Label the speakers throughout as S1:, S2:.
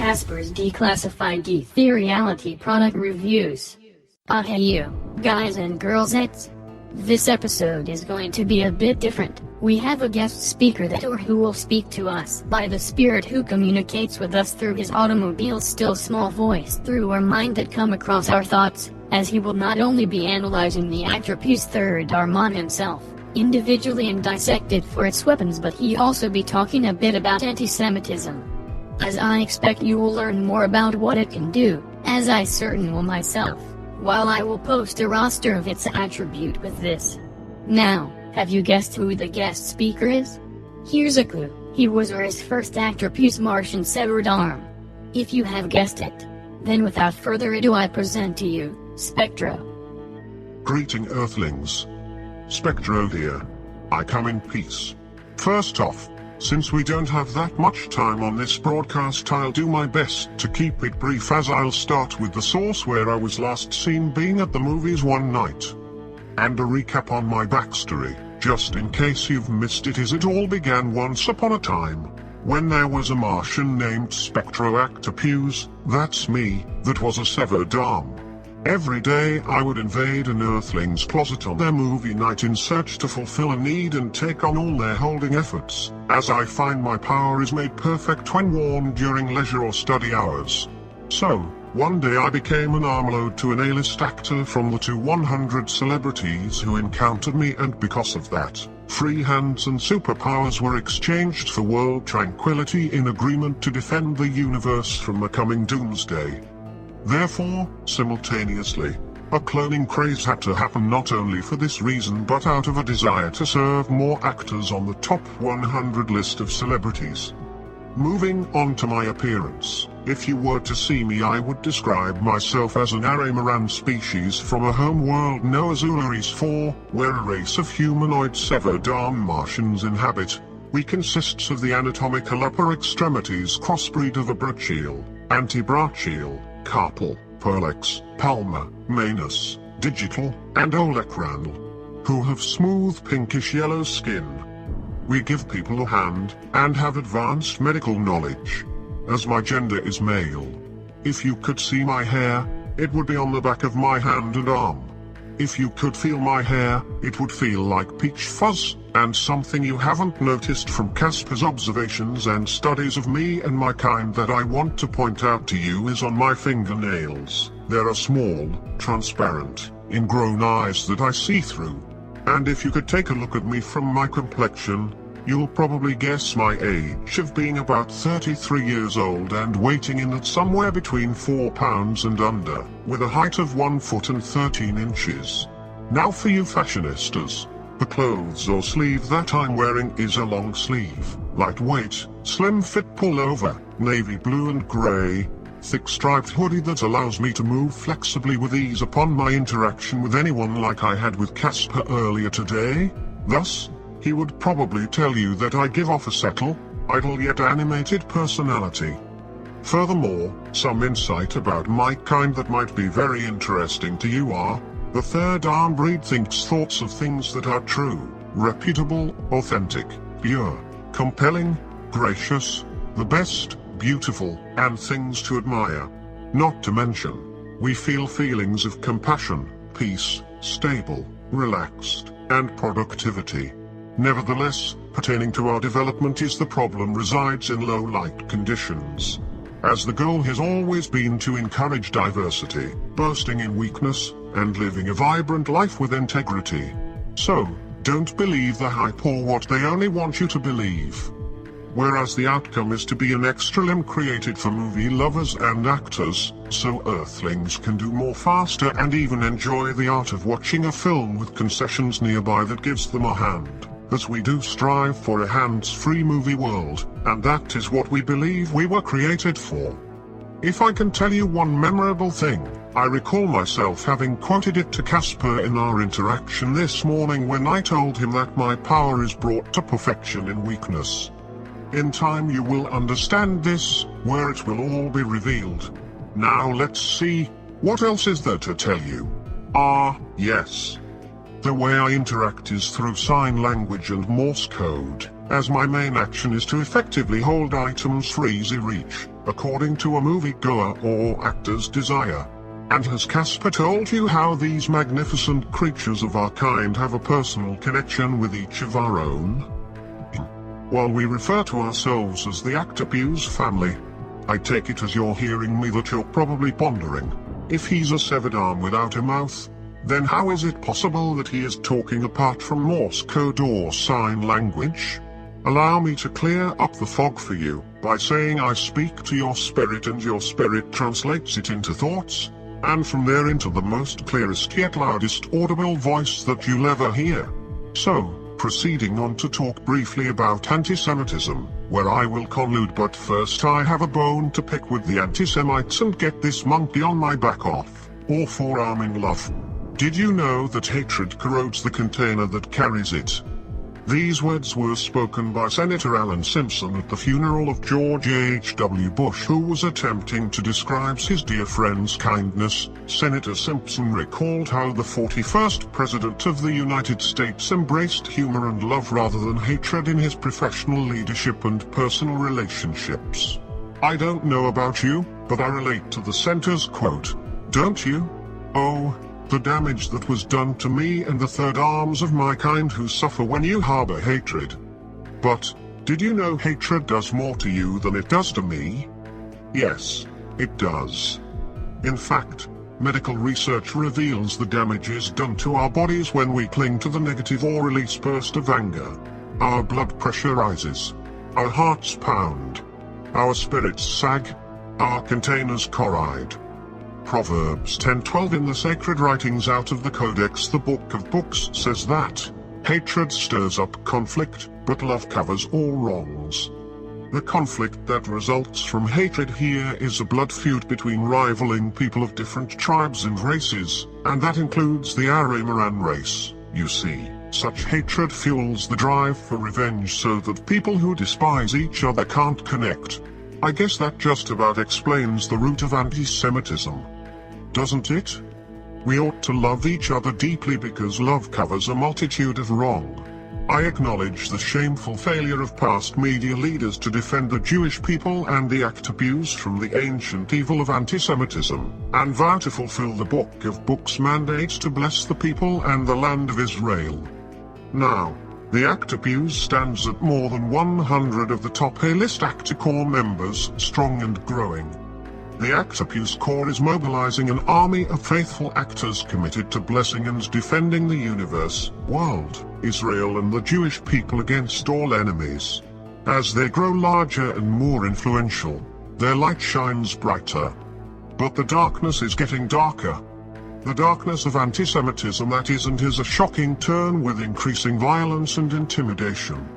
S1: Caspar's Declassified Ethereality product reviews. Hey you, guys and girlsettes. This episode is going to be a bit different. We have a guest speaker who will speak to us by the spirit who communicates with us through his automobile's still small voice through our mind that come across our thoughts, as he will not only be analyzing the Aktərpuz Third-Arm on himself, individually and dissected for its weapons, but he also be talking a bit about anti-Semitism. As I expect you will learn more about what it can do, as I certain will myself, while I will post a roster of its attribute with this. Now, have you guessed who the guest speaker is? Here's a clue. He was his first Aktərpuz Martian severed arm. If you have guessed it, then without further ado I present to you, Spectro.
S2: Greeting Earthlings. Spectro here. I come in peace. First off, since we don't have that much time on this broadcast, I'll do my best to keep it brief, as I'll start with the source where I was last seen being at the movies one night. And a recap on my backstory, just in case you've missed it, is it all began once upon a time, when there was a Martian named Spectro Aktərpuz, that's me, that was a severed arm. Every day I would invade an Earthling's closet on their movie night in search to fulfill a need and take on all their holding efforts, as I find my power is made perfect when worn during leisure or study hours. So, one day I became an armload to an A-list actor from the 100 celebrities who encountered me, and because of that, free hands and superpowers were exchanged for world tranquility in agreement to defend the universe from the coming doomsday. Therefore, simultaneously, a cloning craze had to happen, not only for this reason but out of a desire to serve more actors on the top 100 list of celebrities. Moving on to my appearance, if you were to see me I would describe myself as an Araimmorane species from a home world known as Zuluris IV, where a race of humanoid severed-arm Martians inhabit. We consists of the anatomical upper extremities crossbreed of a brachial, antebrachial, carpal, pollex, palmar, manus, digital, and olecranal, who have smooth pinkish-yellow skin. We give people a hand, and have advanced medical knowledge, as my gender is male. If you could see my hair, it would be on the back of my hand and arm. If you could feel my hair, it would feel like peach fuzz, and something you haven't noticed from Caspar's observations and studies of me and my kind that I want to point out to you is on my fingernails. There are small, transparent, ingrown eyes that I see through. And if you could take a look at me from my complexion, you'll probably guess my age of being about 33 years old and weighing in at somewhere between 4 pounds and under, with a height of 1 foot and 13 inches. Now for you fashionistas, the clothes or sleeve that I'm wearing is a long sleeve, lightweight, slim fit pullover, navy blue and grey, thick striped hoodie that allows me to move flexibly with ease upon my interaction with anyone, like I had with Caspar earlier today. Thus, he would probably tell you that I give off a subtle, idle yet animated personality. Furthermore, some insight about my kind that might be very interesting to you are: the third-arm breed thinks thoughts of things that are true, reputable, authentic, pure, compelling, gracious, the best, beautiful, and things to admire. Not to mention, we feel feelings of compassion, peace, stable, relaxed, and productivity. Nevertheless, pertaining to our development is the problem resides in low light conditions, as the goal has always been to encourage diversity, boasting in weakness, and living a vibrant life with integrity. So, don't believe the hype or what they only want you to believe. Whereas the outcome is to be an extra limb created for movie lovers and actors, so Earthlings can do more faster and even enjoy the art of watching a film with concessions nearby that gives them a hand, as we do strive for a hands-free movie world, and that is what we believe we were created for. If I can tell you one memorable thing, I recall myself having quoted it to Caspar in our interaction this morning when I told him that my power is brought to perfection in weakness. In time you will understand this, where it will all be revealed. Now let's see, what else is there to tell you? Yes. The way I interact is through sign language and Morse code, as my main action is to effectively hold items for easy reach, according to a moviegoer or actor's desire. And has Caspar told you how these magnificent creatures of our kind have a personal connection with each of our own? While we refer to ourselves as the Aktərpuz family, I take it as you're hearing me that you're probably pondering, if he's a severed arm without a mouth, then how is it possible that he is talking apart from Morse code or sign language? Allow me to clear up the fog for you, by saying I speak to your spirit and your spirit translates it into thoughts, and from there into the most clearest yet loudest audible voice that you'll ever hear. So, proceeding on to talk briefly about anti-Semitism, where I will conclude, but first I have a bone to pick with the anti-Semites and get this monkey on my back off, or forearm in love. Did you know that hatred corrodes the container that carries it? These words were spoken by Senator Alan Simpson at the funeral of George H.W. Bush, who was attempting to describe his dear friend's kindness. Senator Simpson recalled how the 41st President of the United States embraced humor and love rather than hatred in his professional leadership and personal relationships. I don't know about you, but I relate to the senator's quote. Don't you? Oh, the damage that was done to me and the third arms of my kind who suffer when you harbor hatred. But, did you know hatred does more to you than it does to me? Yes, it does. In fact, medical research reveals the damages done to our bodies when we cling to the negative or release burst of anger. Our blood pressure rises. Our hearts pound. Our spirits sag. Our containers corrode. Proverbs 10:12 in the sacred writings out of the Codex, the Book of Books, says that hatred stirs up conflict, but love covers all wrongs. The conflict that results from hatred here is a blood feud between rivaling people of different tribes and races, and that includes the Araimmorane race. You see, such hatred fuels the drive for revenge so that people who despise each other can't connect. I guess that just about explains the root of anti-Semitism. Doesn't it? We ought to love each other deeply because love covers a multitude of wrong. I acknowledge the shameful failure of past media leaders to defend the Jewish people and the Aktərpuz from the ancient evil of anti-Semitism, and vow to fulfill the Book of Books' mandates to bless the people and the land of Israel. Now, the Aktərpuz stands at more than 100 of the top A-list Actor Corps members, strong and growing. The Aktərpuz Corps is mobilizing an army of faithful actors committed to blessing and defending the universe, world, Israel and the Jewish people against all enemies. As they grow larger and more influential, their light shines brighter. But the darkness is getting darker. The darkness of anti-Semitism that is a shocking turn with increasing violence and intimidation.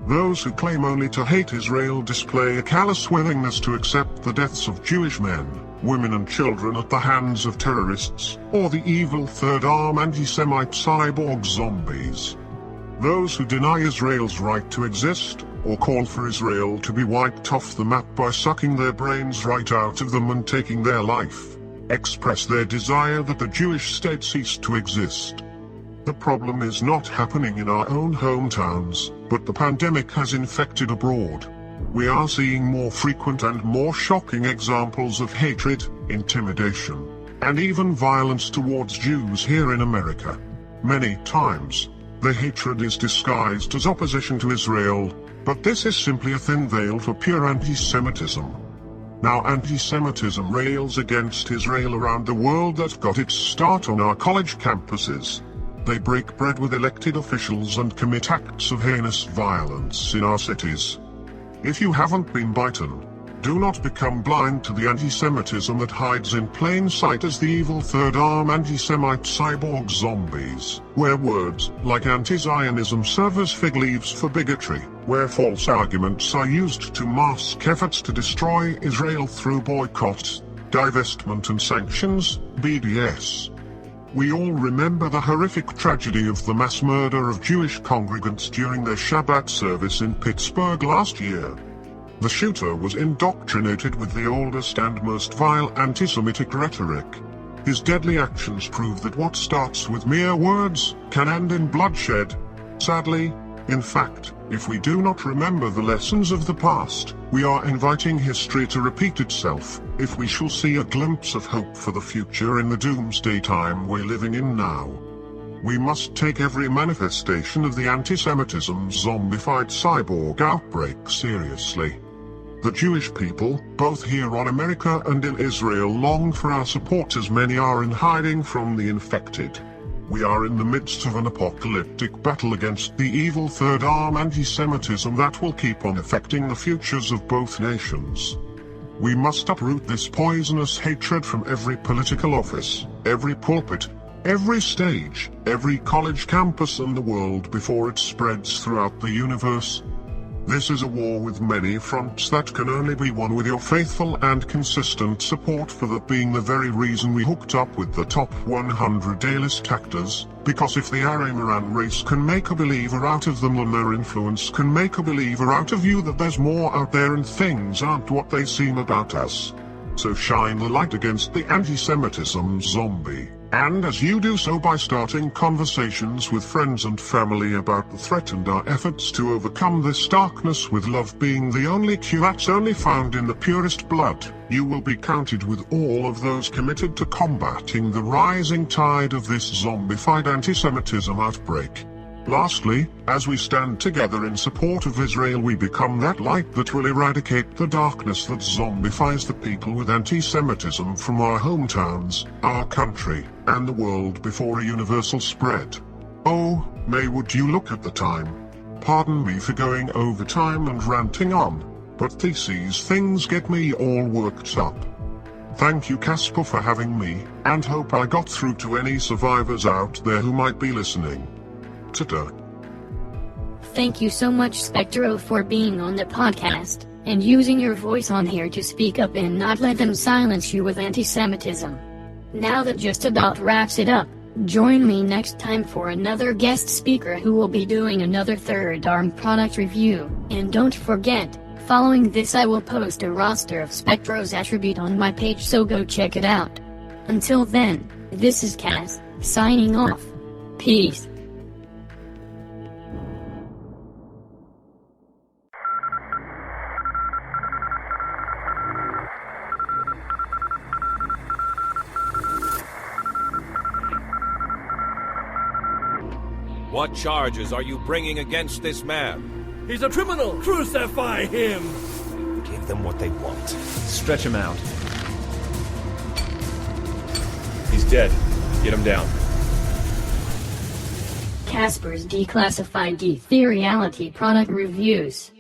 S2: Those who claim only to hate Israel display a callous willingness to accept the deaths of Jewish men, women and children at the hands of terrorists, or the evil third-arm anti-Semite cyborg zombies. Those who deny Israel's right to exist, or call for Israel to be wiped off the map by sucking their brains right out of them and taking their life, express their desire that the Jewish state cease to exist. The problem is not happening in our own hometowns, but the pandemic has infected abroad. We are seeing more frequent and more shocking examples of hatred, intimidation, and even violence towards Jews here in America. Many times, the hatred is disguised as opposition to Israel, but this is simply a thin veil for pure anti-Semitism. Now anti-Semitism rails against Israel around the world that got its start on our college campuses. They break bread with elected officials and commit acts of heinous violence in our cities. If you haven't been bitten, do not become blind to the anti-Semitism that hides in plain sight as the evil third-arm anti-Semite cyborg zombies, where words like anti-Zionism serve as fig leaves for bigotry, where false arguments are used to mask efforts to destroy Israel through boycott, divestment and sanctions, BDS. We all remember the horrific tragedy of the mass murder of Jewish congregants during their Shabbat service in Pittsburgh last year. The shooter was indoctrinated with the oldest and most vile anti-Semitic rhetoric. His deadly actions prove that what starts with mere words can end in bloodshed. Sadly, In fact, if we do not remember the lessons of the past, we are inviting history to repeat itself, if we shall see a glimpse of hope for the future in the doomsday time we're living in now. We must take every manifestation of the anti-Semitism zombified cyborg outbreak seriously. The Jewish people, both here on America and in Israel, long for our support as many are in hiding from the infected. We are in the midst of an apocalyptic battle against the evil third-arm anti-Semitism that will keep on affecting the futures of both nations. We must uproot this poisonous hatred from every political office, every pulpit, every stage, every college campus and the world before it spreads throughout the universe. This is a war with many fronts that can only be won with your faithful and consistent support, for that being the very reason we hooked up with the top 100 A-list actors, because if the Araimmorane race can make a believer out of them, then their influence can make a believer out of you, that there's more out there and things aren't what they seem about us. So shine the light against the anti-Semitism zombie. And as you do so by starting conversations with friends and family about the threat and our efforts to overcome this darkness, with love being the only cure that's only found in the purest blood, you will be counted with all of those committed to combating the rising tide of this zombified anti-Semitism outbreak. Lastly, as we stand together in support of Israel, we become that light that will eradicate the darkness that zombifies the people with anti-Semitism from our hometowns, our country, and the world before a universal spread. Oh, may would you look at the time. Pardon me for going over time and ranting on, but these things get me all worked up. Thank you, Caspar, for having me, and hope I got through to any survivors out there who might be listening. Ta-ta.
S1: Thank you so much, Spectro, for being on the podcast, and using your voice on here to speak up and not let them silence you with anti-Semitism. Now that just about wraps it up. Join me next time for another guest speaker who will be doing another third-arm product review, and don't forget, following this I will post a roster of Spectro's attribute on my page, so go check it out. Until then, this is Cas, signing off. Peace.
S3: What charges are you bringing against this man?
S4: He's a criminal! Crucify him!
S3: Give them what they want.
S5: Stretch him out. He's dead. Get him down.
S1: Caspar's Declassified Ethereality product reviews.